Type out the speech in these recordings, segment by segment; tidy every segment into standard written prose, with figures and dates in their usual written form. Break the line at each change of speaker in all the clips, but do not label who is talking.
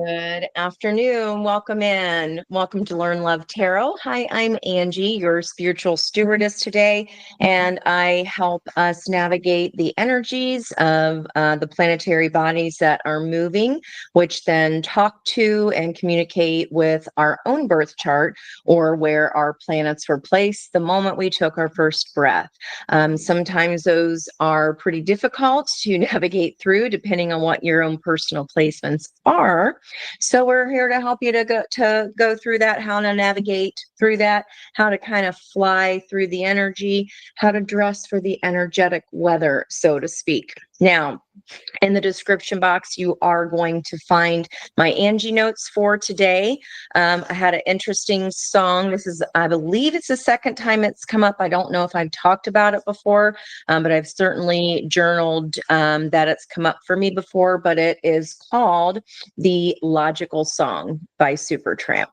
Good afternoon. Welcome in. Welcome to Learn Love Tarot. Hi, I'm Angie, your spiritual stewardess today, and I help us navigate the energies of the planetary bodies that are moving, which then talk to and communicate with our own birth chart or where our planets were placed the moment we took our first breath. Sometimes those are pretty difficult to navigate through, depending on what your own personal placements are. So we're here to help you to go through that, how to navigate through that, how to kind of fly through the energy, how to dress for the energetic weather, so to speak. Now, in the description box, you are going to find my Angi-Notes for today. I had an interesting song. This is, I believe it's the second time it's come up. I don't know if I've talked about it before, but I've certainly journaled that it's come up for me before, but it is called The Logical Song by Supertramp.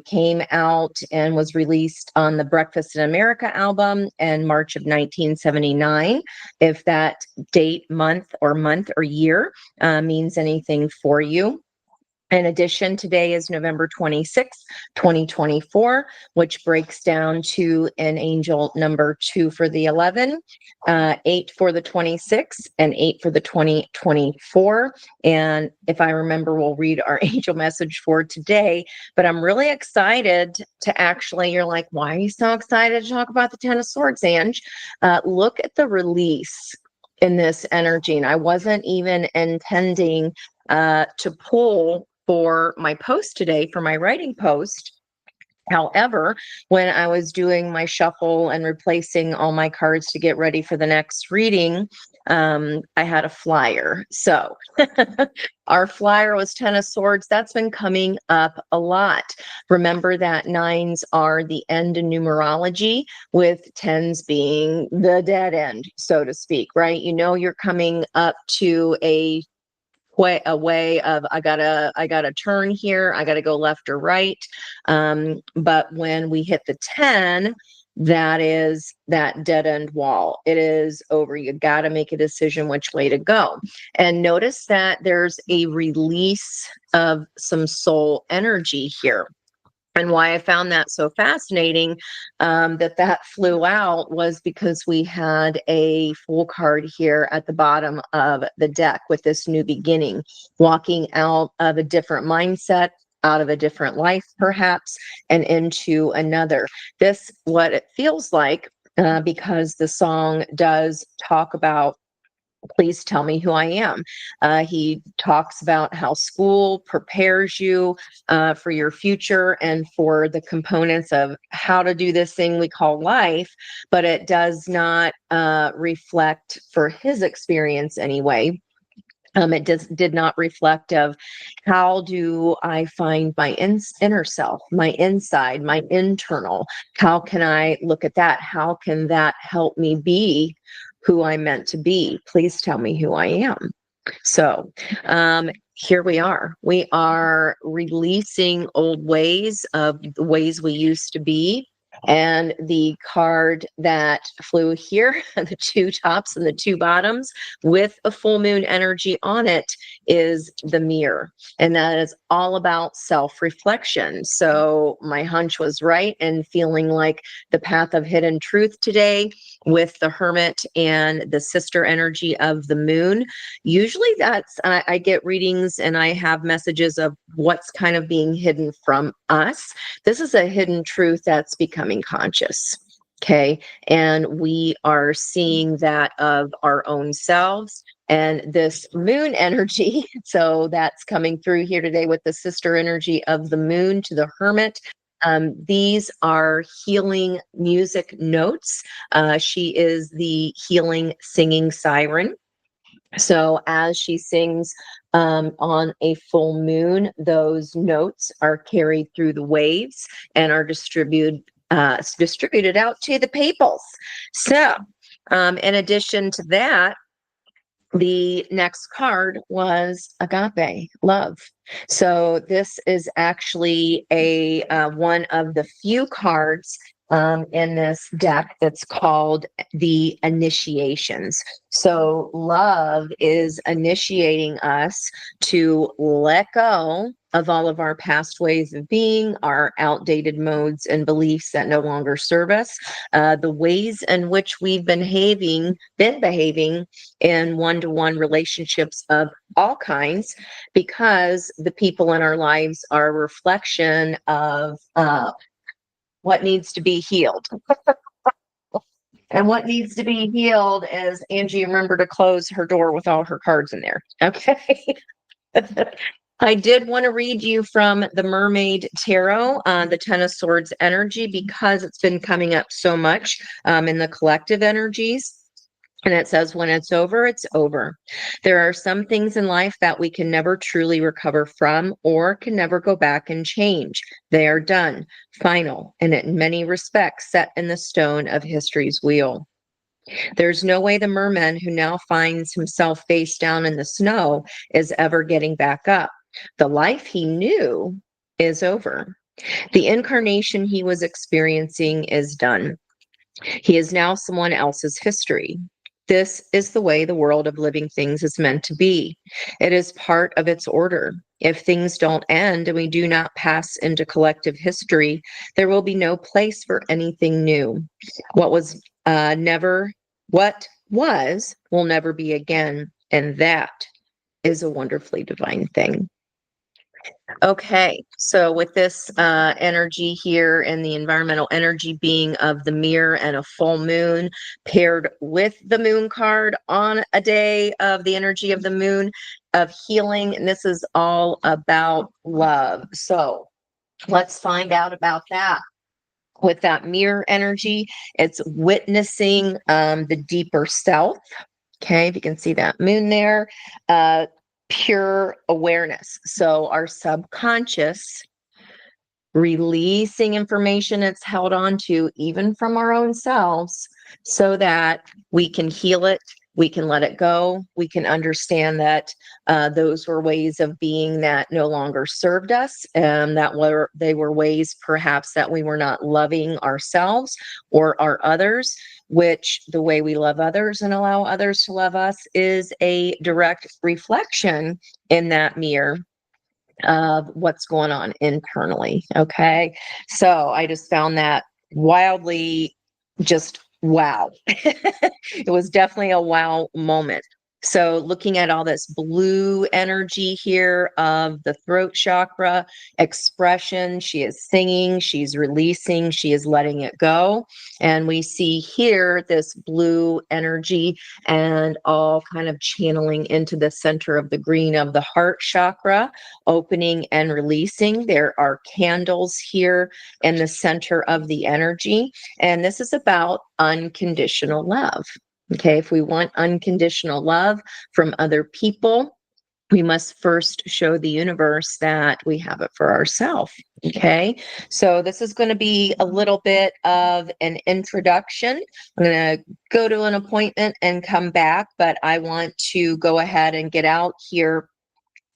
Came out and was released on the Breakfast in America album in March of 1979. If that date, month or year means anything for you. In addition, today is November 26th, 2024, which breaks down to an angel number 2 for the 11, 8 for the 26, and 8 for the 2024. And if I remember, we'll read our angel message for today. But I'm really excited to actually, you're like, why are you so excited to talk about the Ten of Swords, Ange? Look at the release in this energy. And I wasn't intending to pull for my post today, for my writing post. However, when I was doing my shuffle and replacing all my cards to get ready for the next reading, I had a flyer. So our flyer was Ten of Swords. That's been coming up a lot. Remember that nines are the end in numerology, with tens being the dead end, so to speak, right? You know, you're coming up to a way of I gotta turn here, I gotta go left or right. But when we hit the 10, that is that dead end wall. It is over. You got to make a decision which way to go. And notice that there's a release of some soul energy here. And why I found that so fascinating, that flew out, was because we had a full card here at the bottom of the deck with this new beginning, walking out of a different mindset, out of a different life, perhaps, and into another. This, what it feels like, because the song does talk about please tell me who I am. He talks about how school prepares you for your future and for the components of how to do this thing we call life, but it does not reflect, for his experience anyway. It did not reflect of how do I find my inner self, my inside, my internal. How can I look at that? How can that help me be who I'm meant to be? Please tell me who I am. So here we are. We are releasing old ways of the ways we used to be. And the card that flew here, the two tops and the two bottoms with a full moon energy on it, is the mirror. And that is all about self-reflection. So my hunch was right, and feeling like the path of hidden truth today with the Hermit and the sister energy of the moon. Usually that's, I get readings and I have messages of what's kind of being hidden from us. This is a hidden truth that's becoming conscious. Okay. And we are seeing that of our own selves. And this moon energy, so that's coming through here today with the sister energy of the moon to the Hermit. These are healing music notes. She is the healing singing siren. So as she sings on a full moon, those notes are carried through the waves and are distributed out to the peoples. So in addition to that, the next card was agape, love. So this is actually a one of the few cards in this deck that's called the initiations. So love is initiating us to let go of all of our past ways of being, our outdated modes and beliefs that no longer serve us, the ways in which we've been behaving in one-to-one relationships of all kinds, because the people in our lives are a reflection of what needs to be healed. And what needs to be healed is Angie, remember to close her door with all her cards in there. Okay. I did want to read you from the Mermaid Tarot, the Ten of Swords energy, because it's been coming up so much in the collective energies. And it says, when it's over, it's over. There are some things in life that we can never truly recover from or can never go back and change. They are done, final, and in many respects set in the stone of history's wheel. There's no way the merman who now finds himself face down in the snow is ever getting back up. The life he knew is over. The incarnation he was experiencing is done. He is now someone else's history. This is the way the world of living things is meant to be. It is part of its order. If things don't end and we do not pass into collective history, there will be no place for anything new. What was will never be again. And that is a wonderfully divine thing. Okay, so with this energy here and the environmental energy being of the mirror and a full moon paired with the moon card on a day of the energy of the moon of healing, and this is all about love. So let's find out about that. With that mirror energy, it's witnessing the deeper self. Okay, if you can see that moon there, pure awareness. So our subconscious releasing information it's held on to, even from our own selves, so that we can heal it, we can let it go, we can understand that those were ways of being that no longer served us, and they were ways perhaps that we were not loving ourselves or our others, which the way we love others and allow others to love us is a direct reflection in that mirror of what's going on internally. Okay. So I just found that wildly just wow. It was definitely a wow moment. So looking at all this blue energy here of the throat chakra expression, she is singing, she's releasing, she is letting it go. And we see here this blue energy and all kind of channeling into the center of the green of the heart chakra, opening and releasing. There are candles here in the center of the energy. And this is about unconditional love. Okay, if we want unconditional love from other people, we must first show the universe that we have it for ourselves. Okay, so this is going to be a little bit of an introduction. I'm going to go to an appointment and come back, but I want to go ahead and get out here.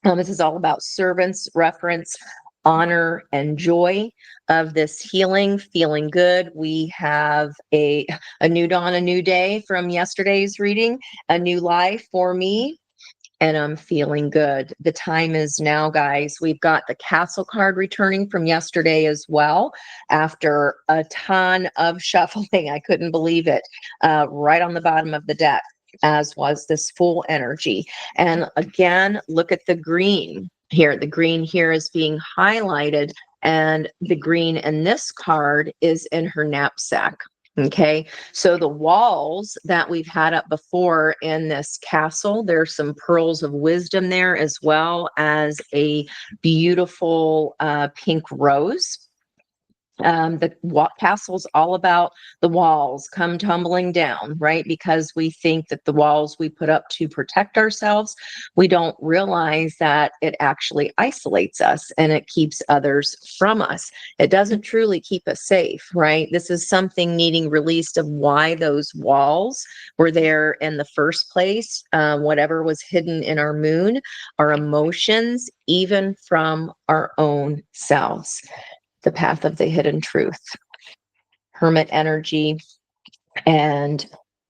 This is all about servants, reference, honor, and joy of this healing, feeling good. We have a new dawn, a new day from yesterday's reading, a new life for me, and I'm feeling good. The time is now, guys. We've got the Castle card returning from yesterday as well, after a ton of shuffling. I couldn't believe it. Right on the bottom of the deck, as was this full energy. And again, look at the green here. The green here is being highlighted, and the green in this card is in her knapsack. Okay, so the walls that we've had up before in this castle, there's some pearls of wisdom there, as well as a beautiful pink rose. The castle's all about the walls come tumbling down, right? Because we think that the walls we put up to protect ourselves, we don't realize that it actually isolates us and it keeps others from us. It doesn't truly keep us safe, right? This is something needing released of why those walls were there in the first place. Whatever was hidden in our moon, our emotions, even from our own selves. The path of the hidden truth. Hermit energy, and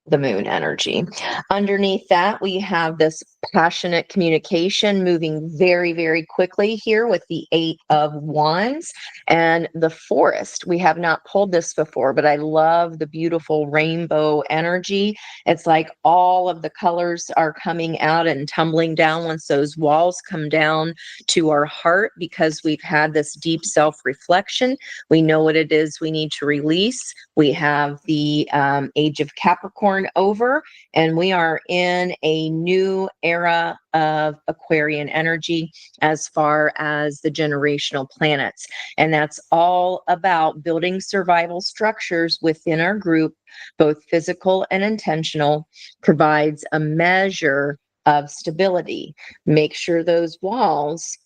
the moon energy. Underneath that, we have this passionate communication moving very, very quickly here with the 8 of Wands and the Forest. We have not pulled this before, but I love the beautiful rainbow energy. It's like all of the colors are coming out and tumbling down once those walls come down to our heart, because we've had this deep self-reflection. We know what it is we need to release. We have the age of Capricorn over, and we are in a new era of Aquarian energy as far as the generational planets. And that's all about building survival structures within our group, both physical and intentional, provides a measure of stability. Make sure those walls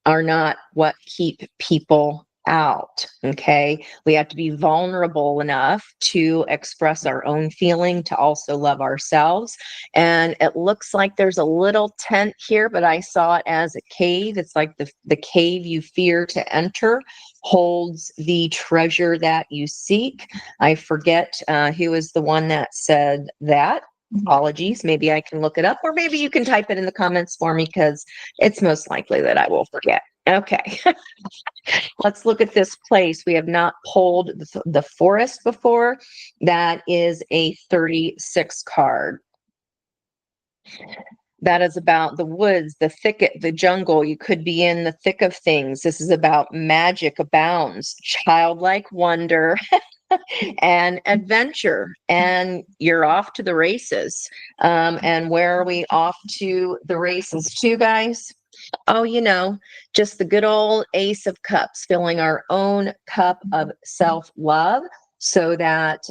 are not what keep people out. Okay. We have to be vulnerable enough to express our own feeling, to also love ourselves. And it looks like there's a little tent here, but I saw it as a cave. It's like the cave you fear to enter holds the treasure that you seek. I forget who was the one that said that. Apologies. Maybe I can look it up, or maybe you can type it in the comments for me, because it's most likely that I will forget. Okay. Let's look at this place. We have not pulled the Forest before. That is a 36 card. That is about the woods, the thicket, the jungle. You could be in the thick of things. This is about magic abounds, childlike wonder, and adventure. And you're off to the races. And where are we off to the races to, guys? Oh, just the good old Ace of Cups, filling our own cup of self-love, so that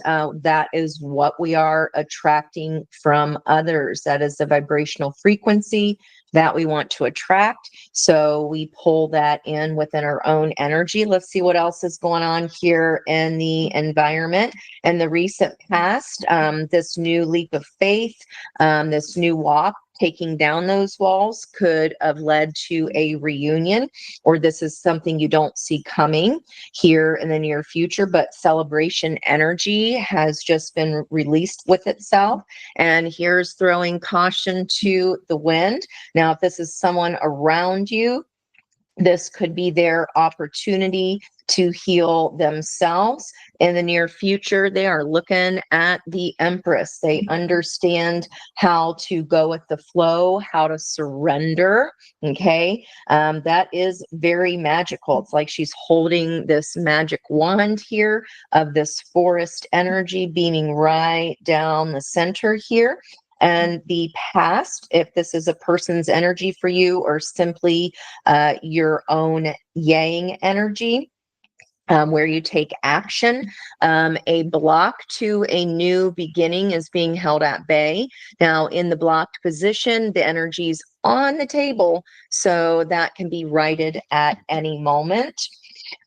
that is what we are attracting from others. That is the vibrational frequency that we want to attract. So we pull that in within our own energy. Let's see what else is going on here in the environment. In the recent past, this new leap of faith, this new walk, taking down those walls, could have led to a reunion, or this is something you don't see coming here in the near future, but celebration energy has just been released with itself. And here's throwing caution to the wind. Now, if this is someone around you, this could be their opportunity to heal themselves. In the near future, they are looking at the Empress. They understand how to go with the flow, how to surrender. Okay. That is very magical. It's like she's holding this magic wand here of this forest energy beaming right down the center here. And the past, if this is a person's energy for you, or simply your own yang energy, where you take action, a block to a new beginning is being held at bay. Now, in the blocked position, the energy's on the table, so that can be righted at any moment.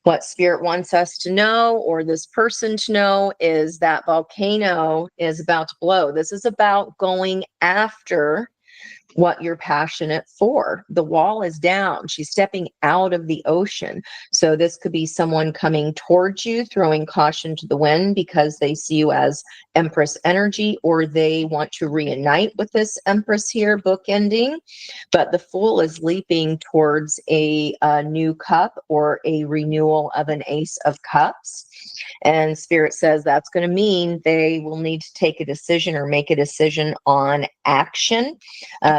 What Spirit wants us to know, or this person to know, is that volcano is about to blow. This is about going after what you're passionate for. The wall is down. She's stepping out of the ocean. So this could be someone coming towards you, throwing caution to the wind because they see you as Empress energy, or they want to reunite with this Empress here, bookending. But the Fool is leaping towards a new cup, or a renewal of an Ace of Cups. And Spirit says that's going to mean they will need to take a decision, or make a decision on action.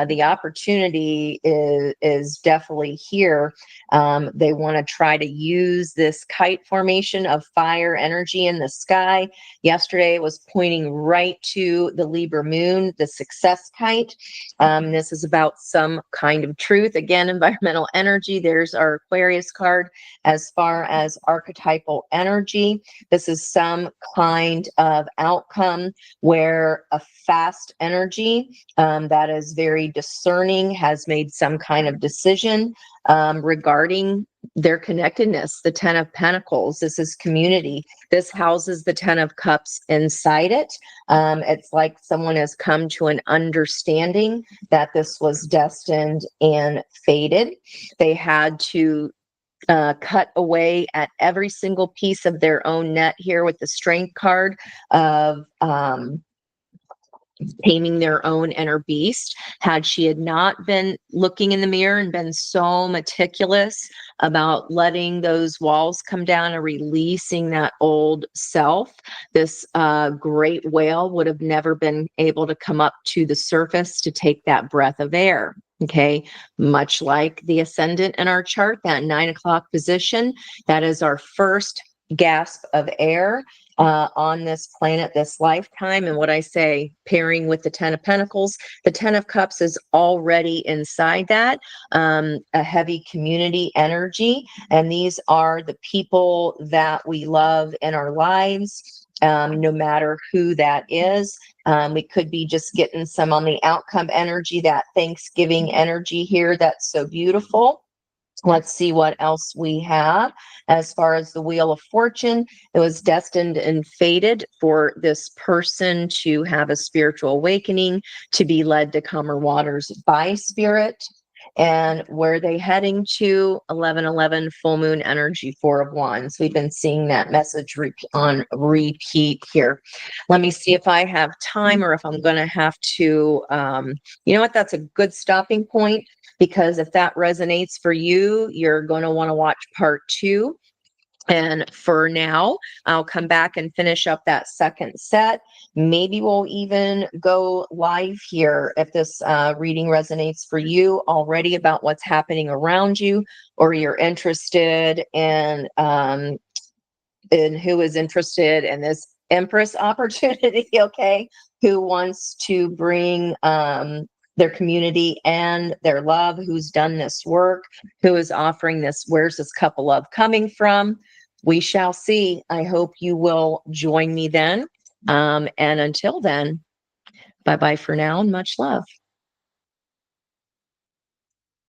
The opportunity is definitely here. They want to try to use this kite formation of fire energy in the sky. Yesterday it was pointing right to the Libra moon, the success kite. This is about some kind of truth. Again, environmental energy. There's our Aquarius card. As far as archetypal energy, this is some kind of outcome where a fast energy that is very discerning has made some kind of decision regarding their connectedness. The 10 of Pentacles, this is community. This houses the 10 of Cups inside it. It's like someone has come to an understanding that this was destined and fated. They had to cut away at every single piece of their own net here with the strength card of taming their own inner beast. Had she had not been looking in the mirror and been so meticulous about letting those walls come down and releasing that old self, this great whale would have never been able to come up to the surface to take that breath of air. Okay, much like the ascendant in our chart, that 9 o'clock position, that is our first gasp of air on this planet, this lifetime. And what I say, pairing with the 10 of Pentacles, the 10 of Cups is already inside that, a heavy community energy. And these are the people that we love in our lives, no matter who that is. We could be just getting some on the outcome energy, that Thanksgiving energy here. That's so beautiful. Let's see what else we have. As far as the Wheel of Fortune, it was destined and fated for this person to have a spiritual awakening, to be led to calmer waters by spirit. And where are they heading to? 1111 full moon energy, 4 of Wands. We've been seeing that message on repeat here. Let me see if I have time or if I'm going to have to, you know what? That's a good stopping point, because if that resonates for you, you're going to want to watch part 2. And for now, I'll come back and finish up that second set. Maybe we'll even go live here if this reading resonates for you already about what's happening around you, or you're interested in who is interested in this Empress opportunity, okay, who wants to bring their community and their love, who's done this work, who is offering this. Where's this cup of love coming from? We shall see. I hope you will join me then. And until then, bye-bye for now and much love.